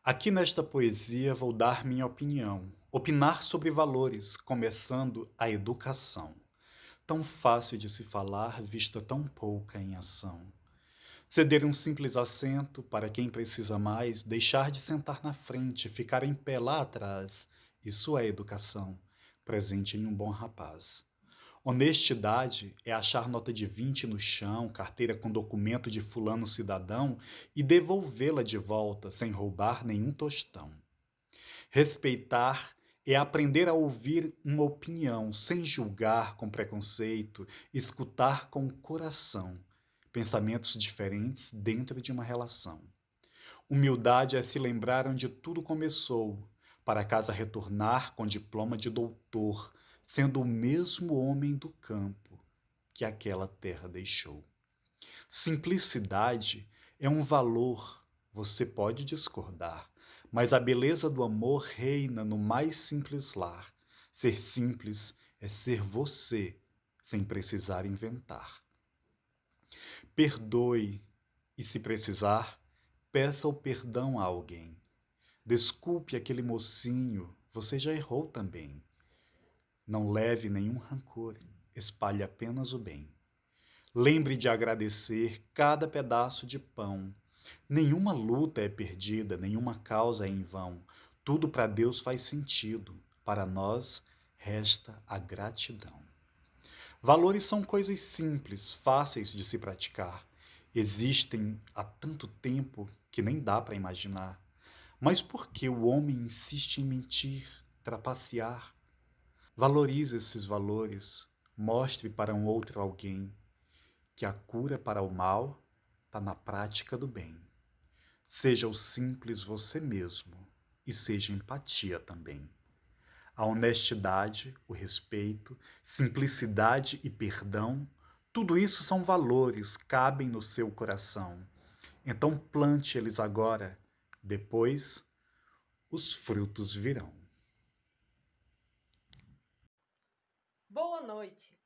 Aqui nesta poesia vou dar minha opinião, opinar sobre valores, começando a educação. Tão fácil de se falar, vista tão pouca em ação. Ceder um simples assento para quem precisa mais, deixar de sentar na frente, ficar em pé lá atrás. Isso é educação, presente em um bom rapaz. Honestidade é achar nota de 20 no chão, carteira com documento de fulano cidadão e devolvê-la de volta sem roubar nenhum tostão. Respeitar é aprender a ouvir uma opinião sem julgar com preconceito, escutar com o coração, pensamentos diferentes dentro de uma relação. Humildade é se lembrar onde tudo começou, para casa retornar com diploma de doutor, sendo o mesmo homem do campo que aquela terra deixou. Simplicidade é um valor, você pode discordar, mas a beleza do amor reina no mais simples lar. Ser simples é ser você, sem precisar inventar. Perdoe e, se precisar, peça o perdão a alguém. Desculpe aquele mocinho, você já errou também. Não leve nenhum rancor, espalhe apenas o bem. Lembre de agradecer cada pedaço de pão. Nenhuma luta é perdida, nenhuma causa é em vão. Tudo para Deus faz sentido, para nós resta a gratidão. Valores são coisas simples, fáceis de se praticar. Existem há tanto tempo que nem dá para imaginar. Mas por que o homem insiste em mentir, trapacear? Valorize esses valores, mostre para um outro alguém que a cura para o mal está na prática do bem. Seja o simples você mesmo e seja empatia também. A honestidade, o respeito, simplicidade e perdão, tudo isso são valores, cabem no seu coração. Então plante eles agora, depois os frutos virão. Boa noite.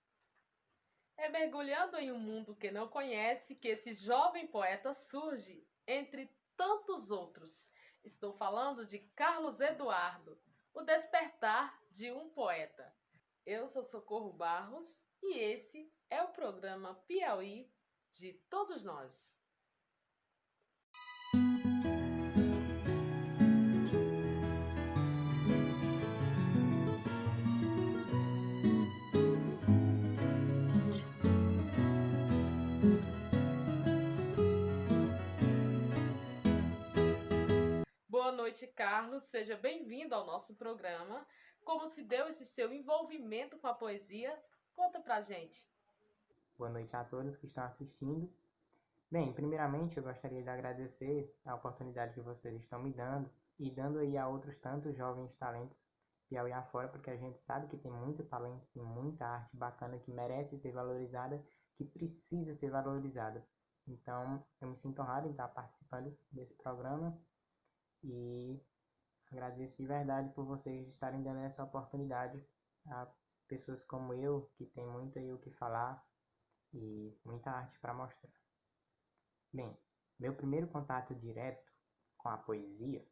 É mergulhando em um mundo que não conhece que esse jovem poeta surge, entre tantos outros. Estou falando de Carlos Eduardo, o despertar de um poeta. Eu sou Socorro Barros e esse é o programa Piauí de todos nós. Boa noite, Carlos. Seja bem-vindo ao nosso programa. Como se deu esse seu envolvimento com a poesia? Conta pra gente. Boa noite a todos que estão assistindo. Bem, primeiramente eu gostaria de agradecer a oportunidade que vocês estão me dando e dando aí a outros tantos jovens talentos Piauí afora, porque a gente sabe que tem muito talento, tem muita arte bacana que merece ser valorizada, que precisa ser valorizada. Então, eu me sinto honrado em estar participando desse programa e agradeço de verdade por vocês estarem dando essa oportunidade a pessoas como eu, que tem muito aí o que falar e muita arte para mostrar. Bem, meu primeiro contato direto com a poesia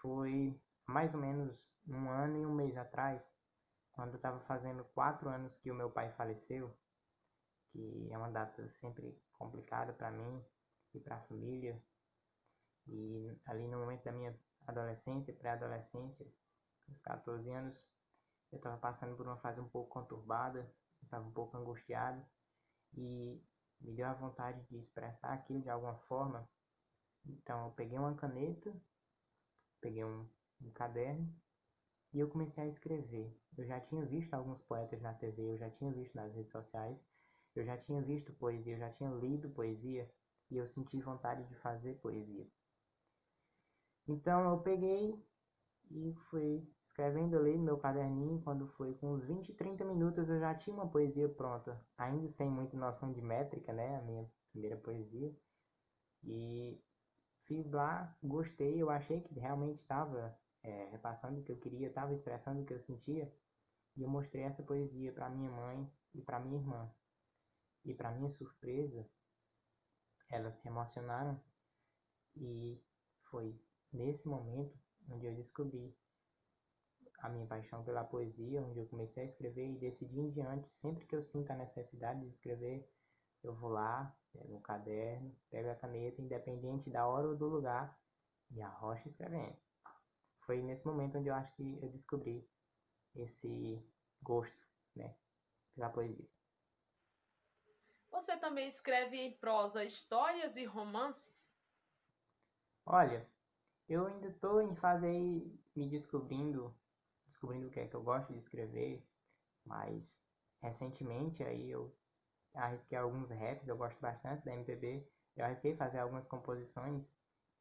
foi mais ou menos um ano e um mês atrás, quando eu estava fazendo 4 anos que o meu pai faleceu, que é uma data sempre complicada para mim e para a família. E ali no momento da minha adolescência, pré-adolescência, uns 14 anos, eu estava passando por uma fase um pouco conturbada, eu estava um pouco angustiado e me deu a vontade de expressar aquilo de alguma forma. Então eu peguei uma caneta, peguei um caderno e eu comecei a escrever. Eu já tinha visto alguns poetas na TV, eu já tinha visto nas redes sociais, eu já tinha visto poesia, eu já tinha lido poesia e eu senti vontade de fazer poesia. Então eu peguei e fui escrevendo ali no meu caderninho. Quando foi com uns 20, 30 minutos eu já tinha uma poesia pronta, ainda sem muita noção de métrica, né? A minha primeira poesia. E fiz lá, gostei, eu achei que realmente estava repassando o que eu queria, estava expressando o que eu sentia. E eu mostrei essa poesia para minha mãe e para minha irmã. E para minha surpresa, elas se emocionaram e foi nesse momento onde eu descobri a minha paixão pela poesia, onde eu comecei a escrever e decidi em diante, sempre que eu sinto a necessidade de escrever, eu vou lá, pego o caderno, pego a caneta, independente da hora ou do lugar, e arrocho escrevendo. Foi nesse momento onde eu acho que eu descobri esse gosto, né, pela poesia. Você também escreve em prosa histórias e romances? Olha, eu ainda estou em fase aí me descobrindo o que é que eu gosto de escrever, mas recentemente aí eu arrisquei alguns raps, eu gosto bastante da MPB, eu arrisquei fazer algumas composições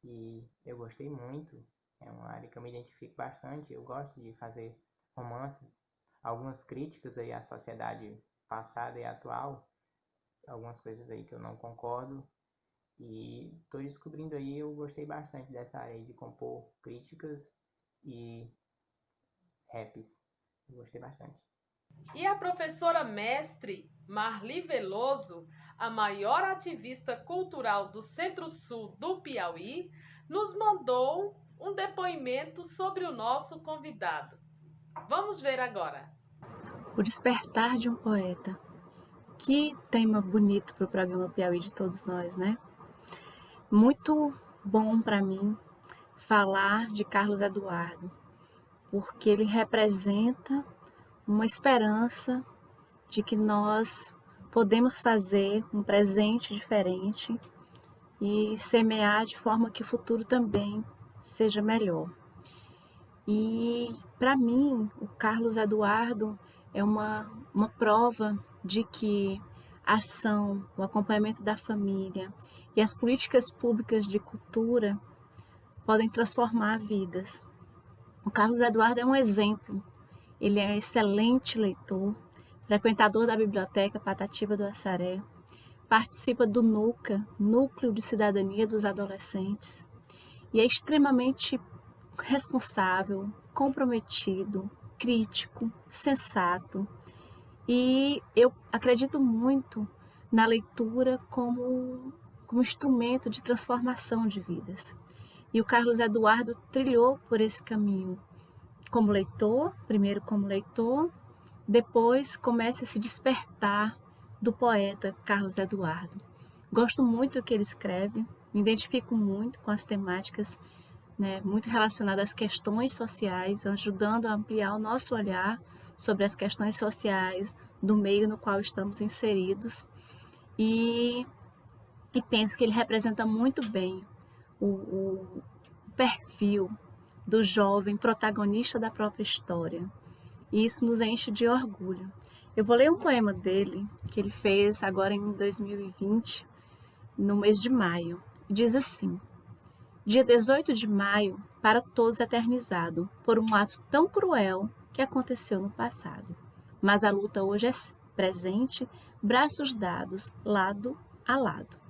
e eu gostei muito, é uma área que eu me identifico bastante, eu gosto de fazer romances, algumas críticas aí à sociedade passada e atual, algumas coisas aí que eu não concordo, e estou descobrindo aí, eu gostei bastante dessa área de compor críticas e raps, eu gostei bastante. E a professora mestre Marli Veloso, a maior ativista cultural do Centro-Sul do Piauí, nos mandou um depoimento sobre o nosso convidado. Vamos ver agora. O despertar de um poeta. Que tema bonito para o programa Piauí de todos nós, né? Muito bom para mim falar de Carlos Eduardo, porque ele representa uma esperança de que nós podemos fazer um presente diferente e semear de forma que o futuro também seja melhor. E para mim, o Carlos Eduardo é uma prova de que a ação, o acompanhamento da família e as políticas públicas de cultura podem transformar vidas. O Carlos Eduardo é um exemplo. Ele é excelente leitor, frequentador da Biblioteca Patativa do Assaré, participa do NUCA, Núcleo de Cidadania dos Adolescentes, e é extremamente responsável, comprometido, crítico, sensato. E eu acredito muito na leitura como instrumento de transformação de vidas. E o Carlos Eduardo trilhou por esse caminho como leitor, primeiro como leitor, depois começa a se despertar do poeta Carlos Eduardo. Gosto muito do que ele escreve, me identifico muito com as temáticas, né, muito relacionadas às questões sociais, ajudando a ampliar o nosso olhar sobre as questões sociais do meio no qual estamos inseridos. E penso que ele representa muito bem o perfil do jovem protagonista da própria história. E isso nos enche de orgulho. Eu vou ler um poema dele, que ele fez agora em 2020, no mês de maio. Diz assim: dia 18 de maio, para todos eternizado, por um ato tão cruel que aconteceu no passado. Mas a luta hoje é presente, braços dados, lado a lado.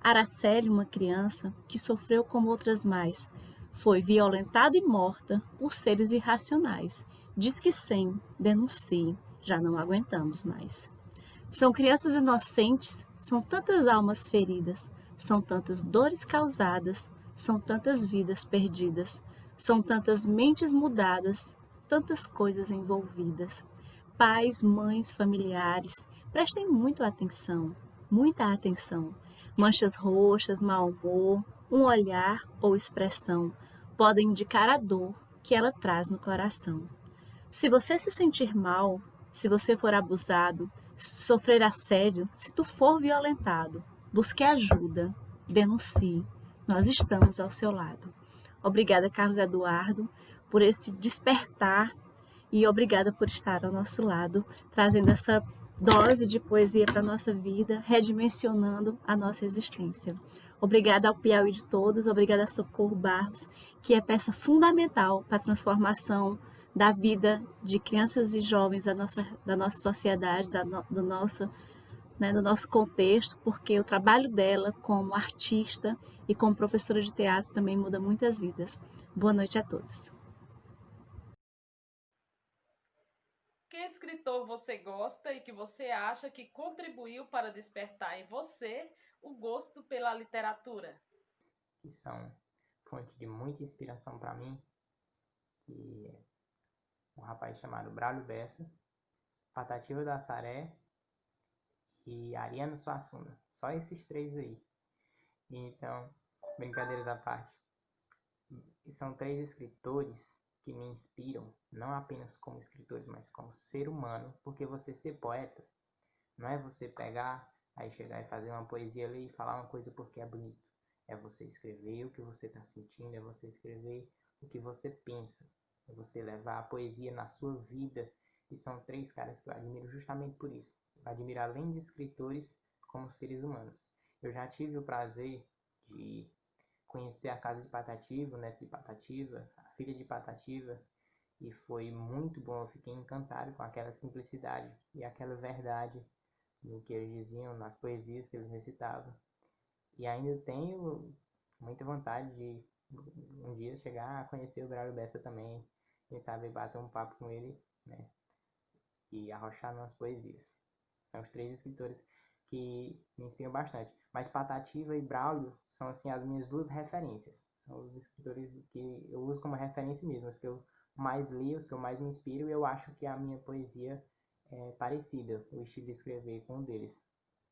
Araceli, uma criança que sofreu como outras mais, foi violentada e morta por seres irracionais. Diz que sim, denuncie, já não aguentamos mais. São crianças inocentes, são tantas almas feridas, são tantas dores causadas, são tantas vidas perdidas, são tantas mentes mudadas, tantas coisas envolvidas. Pais, mães, familiares, prestem muita atenção. Manchas roxas, mau humor, um olhar ou expressão podem indicar a dor que ela traz no coração. Se você se sentir mal, se você for abusado, se sofrer assédio, se tu for violentado, busque ajuda, denuncie. Nós estamos ao seu lado. Obrigada, Carlos Eduardo, por esse despertar e obrigada por estar ao nosso lado, trazendo essa dose de poesia para a nossa vida, redimensionando a nossa existência. Obrigada ao Piauí de todos, obrigada a Socorro Barros, que é peça fundamental para a transformação da vida de crianças e jovens da nossa sociedade, do nosso contexto, porque o trabalho dela como artista e como professora de teatro também muda muitas vidas. Boa noite a todos. Que escritor você gosta e que você acha que contribuiu para despertar em você o gosto pela literatura? Que são fonte de muita inspiração para mim, que é um rapaz chamado Braulio Bessa, Patativa do Assaré e Ariano Suassuna. Só esses três aí. Então, brincadeiras à parte, são três escritores que me inspiram, não apenas como escritores, mas como ser humano, porque você ser poeta não é você pegar, aí chegar e fazer uma poesia ali e falar uma coisa porque é bonito. É você escrever o que você está sentindo, é você escrever o que você pensa, é você levar a poesia na sua vida. E são três caras que eu admiro justamente por isso. Eu admiro além de escritores como seres humanos. Eu já tive o prazer de conhecer a casa de Patativa, o neto de Patativa, a filha de Patativa, e foi muito bom. Eu fiquei encantado com aquela simplicidade e aquela verdade no que eles diziam, nas poesias que eles recitavam. E ainda tenho muita vontade de um dia chegar a conhecer o Braulio Bessa também, quem sabe bater um papo com ele, né, e arrochar nas poesias. São os três escritores que me inspiram bastante. Mas Patativa e Braulio são assim as minhas duas referências. São os escritores que eu uso como referência mesmo, os que eu mais li, os que eu mais me inspiro, e eu acho que a minha poesia é parecida, o estilo de escrever com um deles.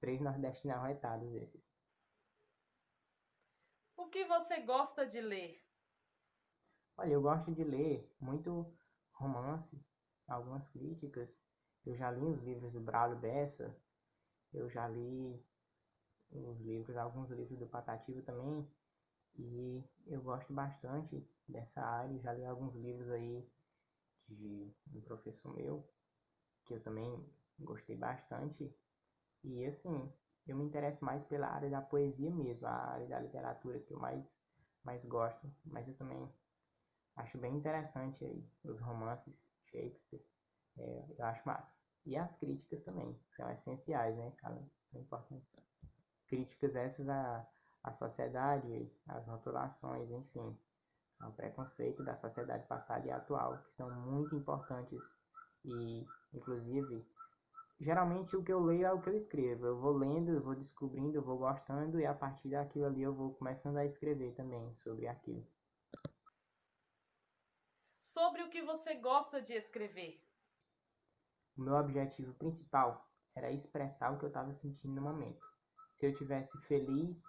Três nordestinos arretados esses. O que você gosta de ler? Olha, eu gosto de ler muito romance, algumas críticas. Eu já li os livros do Braulio Bessa, eu já li alguns livros do Patativa também, e eu gosto bastante dessa área. Já li alguns livros aí de um professor meu, que eu também gostei bastante. E assim, eu me interesso mais pela área da poesia mesmo, a área da literatura que eu mais gosto, mas eu também acho bem interessante aí os romances, Shakespeare, eu acho massa. E as críticas também, são essenciais, né, cara? É importante. Críticas essas à sociedade, às rotulações, enfim, ao preconceito da sociedade passada e atual, que são muito importantes. E, inclusive, geralmente o que eu leio é o que eu escrevo. Eu vou lendo, eu vou descobrindo, eu vou gostando, e a partir daquilo ali eu vou começando a escrever também sobre aquilo. Sobre o que você gosta de escrever? O meu objetivo principal era expressar o que eu estava sentindo no momento. Se eu tivesse feliz,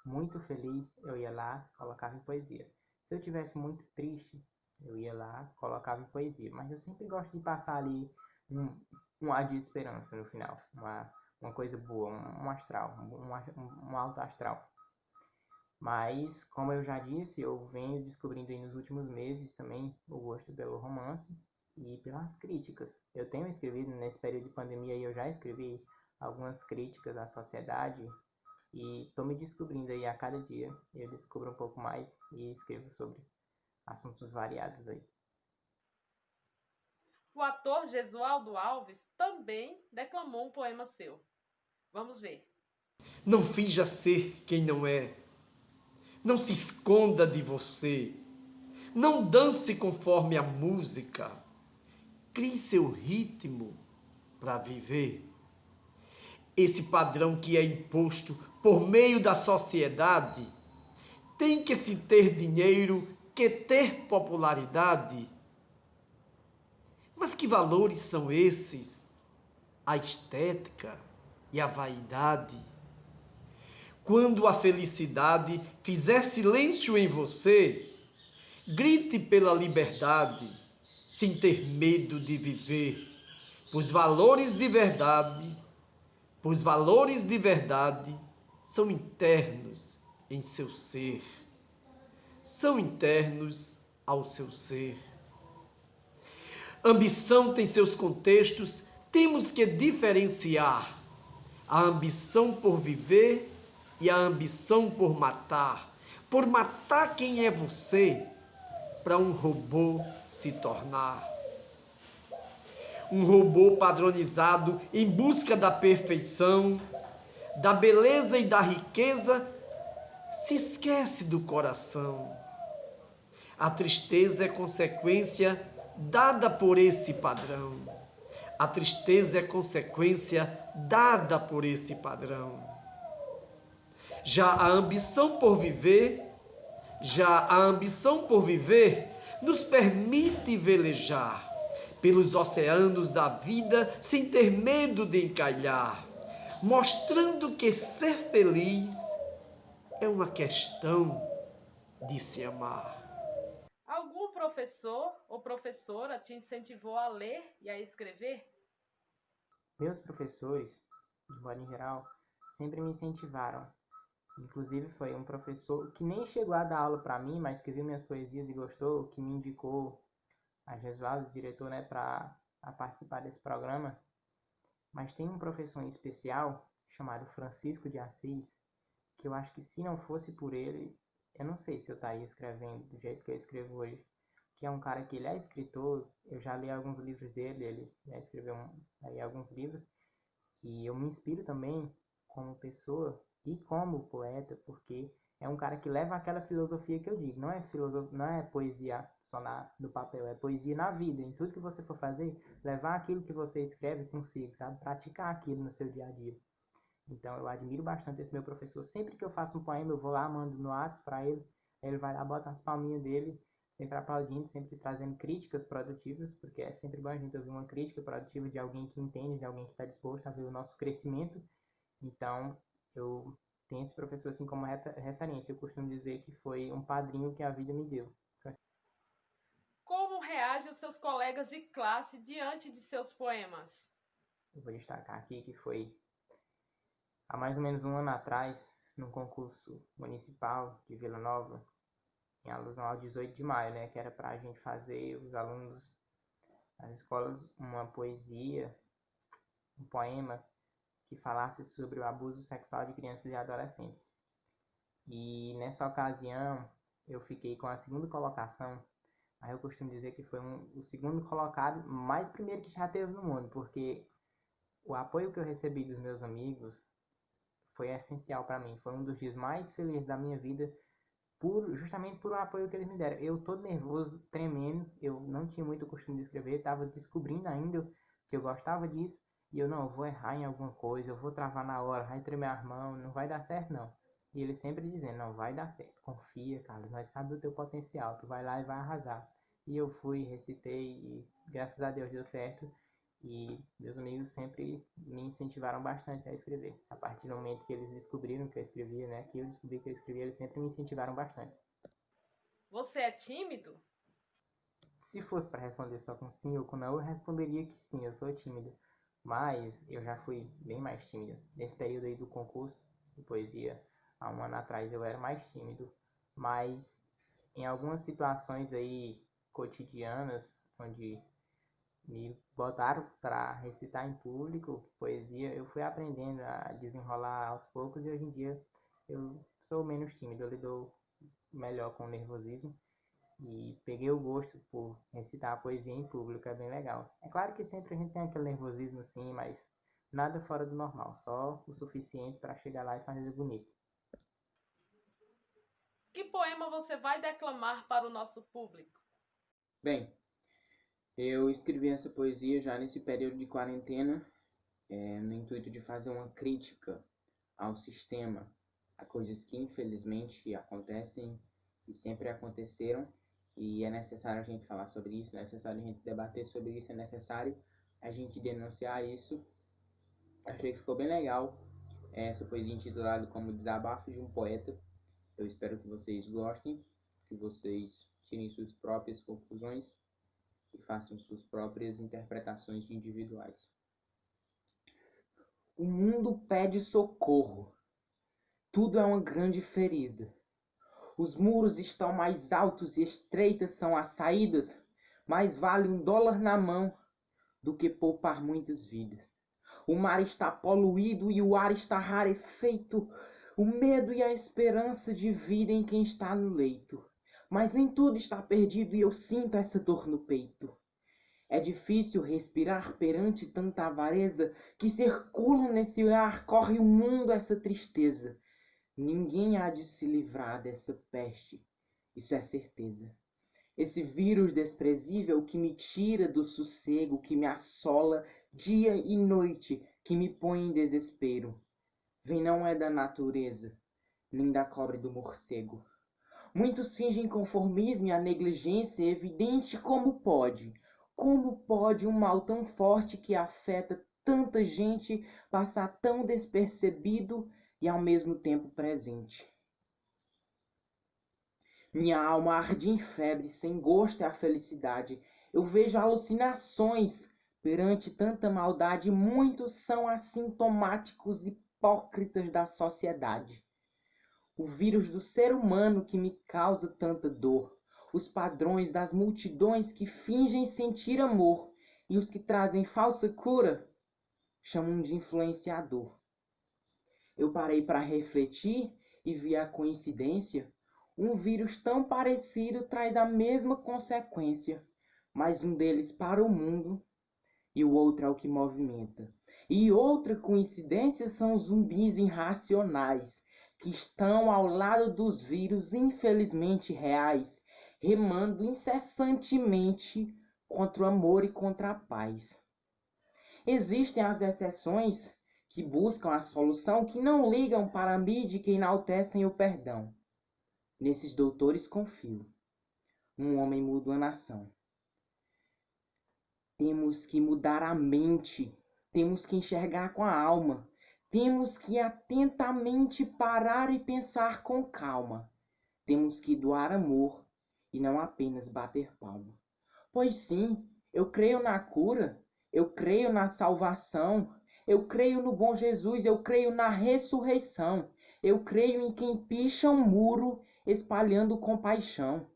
muito feliz, eu ia lá, colocava em poesia. Se eu tivesse muito triste, eu ia lá, colocava em poesia. Mas eu sempre gosto de passar ali um ar de esperança no final, uma coisa boa, um astral, um alto astral. Mas, como eu já disse, eu venho descobrindo aí nos últimos meses também o gosto pelo romance e pelas críticas. Eu tenho escrevido nesse período de pandemia, e eu já escrevi algumas críticas à sociedade, e estou me descobrindo aí a cada dia. Eu descubro um pouco mais e escrevo sobre assuntos variados aí. O ator Gesualdo Alves também declamou um poema seu. Vamos ver. Não finja ser quem não é. Não se esconda de você. Não dance conforme a música. Crie seu ritmo para viver. Esse padrão que é imposto por meio da sociedade tem que se ter dinheiro, que ter popularidade. Mas que valores são esses? A estética e a vaidade. Quando a felicidade fizer silêncio em você, grite pela liberdade, sem ter medo de viver, pois valores de verdade são internos em seu ser, são internos ao seu ser. Ambição tem seus contextos, temos que diferenciar a ambição por viver e a ambição por matar quem é você, para um robô se tornar. Um robô padronizado em busca da perfeição, da beleza e da riqueza, se esquece do coração. A tristeza é consequência dada por esse padrão. A tristeza é consequência dada por esse padrão. Já a ambição por viver Já a ambição por viver nos permite velejar pelos oceanos da vida sem ter medo de encalhar, mostrando que ser feliz é uma questão de se amar. Algum professor ou professora te incentivou a ler e a escrever? Meus professores, de modo em geral, sempre me incentivaram. Inclusive foi um professor que nem chegou a dar aula para mim, mas que viu minhas poesias e gostou, que me indicou a Jesualdo, diretor, né, para participar desse programa. Mas tem um professor em especial, chamado Francisco de Assis, que eu acho que se não fosse por ele, eu não sei se eu estaria escrevendo do jeito que eu escrevo hoje. Que é um cara que ele é escritor, eu já li alguns livros dele, ele já escreveu aí alguns livros, e eu me inspiro também como pessoa e como poeta, porque é um cara que leva aquela filosofia que eu digo, não é poesia só do papel, é poesia na vida, em tudo que você for fazer, levar aquilo que você escreve consigo, sabe? Praticar aquilo no seu dia a dia. Então eu admiro bastante esse meu professor. Sempre que eu faço um poema, eu vou lá, mando no WhatsApp para ele, ele vai lá, bota as palminhas dele, sempre aplaudindo, sempre trazendo críticas produtivas, porque é sempre bom a gente ouvir uma crítica produtiva de alguém que entende, de alguém que está disposto a ver o nosso crescimento. Então, eu tenho esse professor assim como referência. Eu costumo dizer que foi um padrinho que a vida me deu. Como reagem os seus colegas de classe diante de seus poemas? Eu vou destacar aqui que foi há mais ou menos um ano atrás, num concurso municipal de Vila Nova, em alusão ao 18 de maio, né, que era para a gente fazer, os alunos das escolas, uma poesia, um poema que falasse sobre o abuso sexual de crianças e adolescentes. E nessa ocasião eu fiquei com a segunda colocação. Aí eu costumo dizer que foi o segundo colocado, mais primeiro que já teve no mundo, porque o apoio que eu recebi dos meus amigos foi essencial para mim. Foi um dos dias mais felizes da minha vida, justamente por o apoio que eles me deram. Eu todo nervoso, tremendo, eu não tinha muito costume de escrever, estava descobrindo ainda que eu gostava disso, e eu vou errar em alguma coisa, eu vou travar na hora, vai tremer as mãos, não vai dar certo não. E ele sempre dizendo, não, vai dar certo, confia, Carlos, nós sabemos do teu potencial, tu vai lá e vai arrasar. E eu fui, recitei, e graças a Deus deu certo. E meus amigos sempre me incentivaram bastante a escrever. A partir do momento que eles descobriram que eu escrevia, né, que eu descobri que eu escrevia, eles sempre me incentivaram bastante. Você é tímido? Se fosse para responder só com sim ou com não, eu responderia que sim, eu sou tímido. Mas eu já fui bem mais tímido. Nesse período aí do concurso de poesia, há um ano atrás eu era mais tímido. Mas em algumas situações aí cotidianas, onde me botaram para recitar em público poesia, eu fui aprendendo a desenrolar aos poucos e hoje em dia eu sou menos tímido, eu lido melhor com o nervosismo e peguei o gosto por recitar a poesia em público, é bem legal. É claro que sempre a gente tem aquele nervosismo assim, mas nada fora do normal, só o suficiente para chegar lá e fazer bonito. Que poema você vai declamar para o nosso público? Bem, eu escrevi essa poesia já nesse período de quarentena, no intuito de fazer uma crítica ao sistema, a coisas que infelizmente acontecem e sempre aconteceram, e é necessário a gente falar sobre isso, é necessário a gente debater sobre isso, é necessário a gente denunciar isso. Achei que ficou bem legal essa poesia intitulada como Desabafo de um Poeta. Eu espero que vocês gostem, que vocês tirem suas próprias conclusões e façam suas próprias interpretações individuais. O mundo pede socorro. Tudo é uma grande ferida. Os muros estão mais altos e estreitas são as saídas. Mais vale $1 na mão do que poupar muitas vidas. O mar está poluído e o ar está rarefeito. O medo e a esperança dividem quem está no leito. Mas nem tudo está perdido e eu sinto essa dor no peito. É difícil respirar perante tanta avareza que circula nesse ar, corre o mundo essa tristeza. Ninguém há de se livrar dessa peste, isso é certeza. Esse vírus desprezível que me tira do sossego, que me assola dia e noite, que me põe em desespero. Vem não é da natureza, nem da cobra e do morcego. Muitos fingem conformismo e a negligência é evidente como pode. Como pode um mal tão forte que afeta tanta gente passar tão despercebido e ao mesmo tempo presente? Minha alma arde em febre, sem gosto é a felicidade. Eu vejo alucinações perante tanta maldade. Muitos são assintomáticos hipócritas da sociedade. O vírus do ser humano que me causa tanta dor. Os padrões das multidões que fingem sentir amor e os que trazem falsa cura chamam de influenciador. Eu parei para refletir e vi a coincidência. Um vírus tão parecido traz a mesma consequência, mas um deles para o mundo e o outro é o que movimenta. E outra coincidência são os zumbis irracionais, que estão ao lado dos vírus infelizmente reais, remando incessantemente contra o amor e contra a paz. Existem as exceções que buscam a solução, que não ligam para a mídia e que enaltecem o perdão. Nesses doutores confio. Um homem muda a nação. Temos que mudar a mente, temos que enxergar com a alma, temos que atentamente parar e pensar com calma. Temos que doar amor e não apenas bater palma. Pois sim, eu creio na cura, eu creio na salvação, eu creio no bom Jesus, eu creio na ressurreição, eu creio em quem picha um muro espalhando compaixão.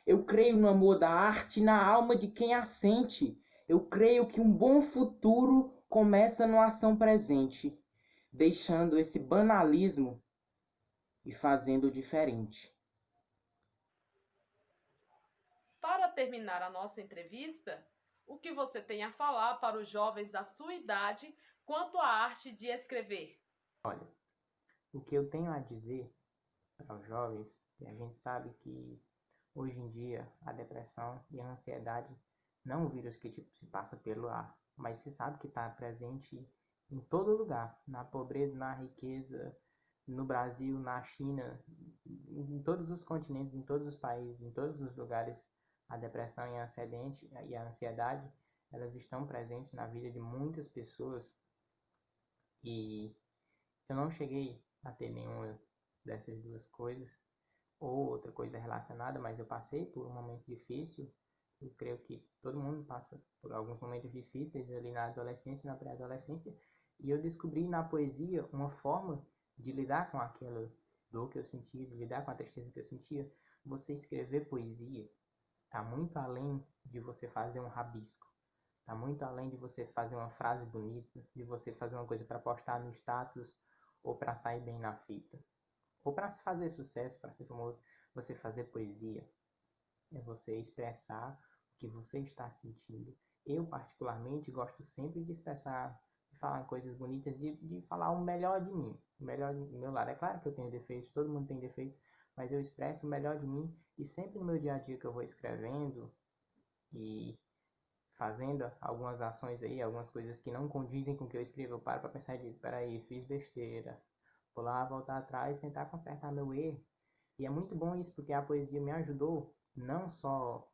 Eu creio no amor da arte e na alma de quem a sente. Eu creio que um bom futuro começa numa ação presente, deixando esse banalismo e fazendo diferente. Para terminar a nossa entrevista, o que você tem a falar para os jovens da sua idade quanto à arte de escrever? Olha, o que eu tenho a dizer para os jovens, e a gente sabe que hoje em dia a depressão e a ansiedade não é um vírus que tipo, se passa pelo ar, mas se sabe que está presente em todo lugar, na pobreza, na riqueza, no Brasil, na China, em todos os continentes, em todos os países, em todos os lugares, a depressão e a ansiedade, elas estão presentes na vida de muitas pessoas e eu não cheguei a ter nenhuma dessas duas coisas ou outra coisa relacionada, mas eu passei por um momento difícil. Eu creio que todo mundo passa por alguns momentos difíceis ali na adolescência, na pré-adolescência, e eu descobri na poesia uma forma de lidar com aquela dor que eu sentia, de lidar com a tristeza que eu sentia. Você escrever poesia está muito além de você fazer um rabisco, está muito além de você fazer uma frase bonita, de você fazer uma coisa para postar no status ou para sair bem na fita, ou para fazer sucesso, para ser famoso. Você fazer poesia é você expressar o que você está sentindo. Eu, particularmente, gosto sempre de expressar, de falar coisas bonitas, de falar o melhor de mim, o melhor do meu lado. É claro que eu tenho defeitos, todo mundo tem defeitos, mas eu expresso o melhor de mim e sempre no meu dia a dia que eu vou escrevendo e fazendo algumas ações aí, algumas coisas que não condizem com o que eu escrevo, eu paro para pensar e digo, peraí, fiz besteira. Vou lá voltar atrás e tentar consertar meu erro. E é muito bom isso, porque a poesia me ajudou não só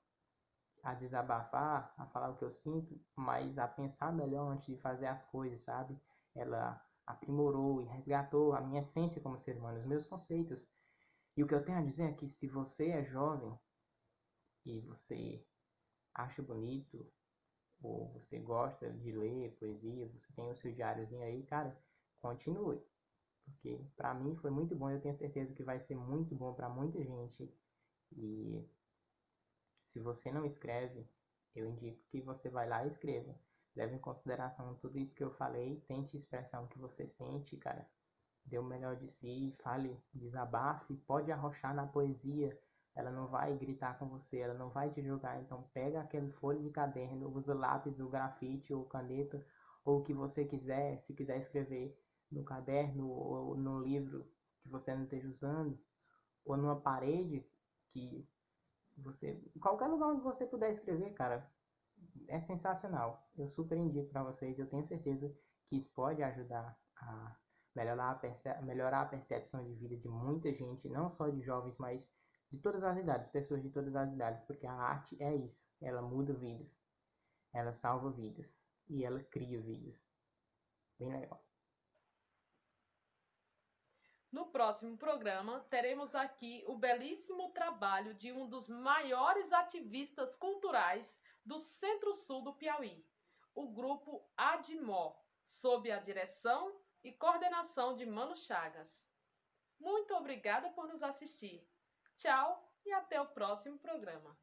a desabafar, a falar o que eu sinto, mas a pensar melhor antes de fazer as coisas, sabe? Ela aprimorou e resgatou a minha essência como ser humano, os meus conceitos. E o que eu tenho a dizer é que se você é jovem e você acha bonito, ou você gosta de ler poesia, você tem o seu diáriozinho aí, cara, continue. Porque para mim foi muito bom, eu tenho certeza que vai ser muito bom para muita gente. E se você não escreve, eu indico que você vai lá e escreva. Leve em consideração tudo isso que eu falei, tente expressar o que você sente, cara. Dê o melhor de si, fale, desabafe, pode arrochar na poesia. Ela não vai gritar com você, ela não vai te julgar. Então pega aquele folha de caderno, usa lápis, o grafite ou caneta, ou o que você quiser, se quiser escrever no caderno ou no livro que você não esteja usando, ou numa parede que você, em qualquer lugar onde você puder escrever, cara, é sensacional. Eu super indico para vocês. Eu tenho certeza que isso pode ajudar a melhorar a percepção de vida de muita gente, não só de jovens, mas de todas as idades, pessoas de todas as idades, porque a arte é isso, ela muda vidas, ela salva vidas e ela cria vidas. Bem legal. No próximo programa, teremos aqui o belíssimo trabalho de um dos maiores ativistas culturais do Centro-Sul do Piauí, o grupo Admó, sob a direção e coordenação de Mano Chagas. Muito obrigada por nos assistir. Tchau e até o próximo programa.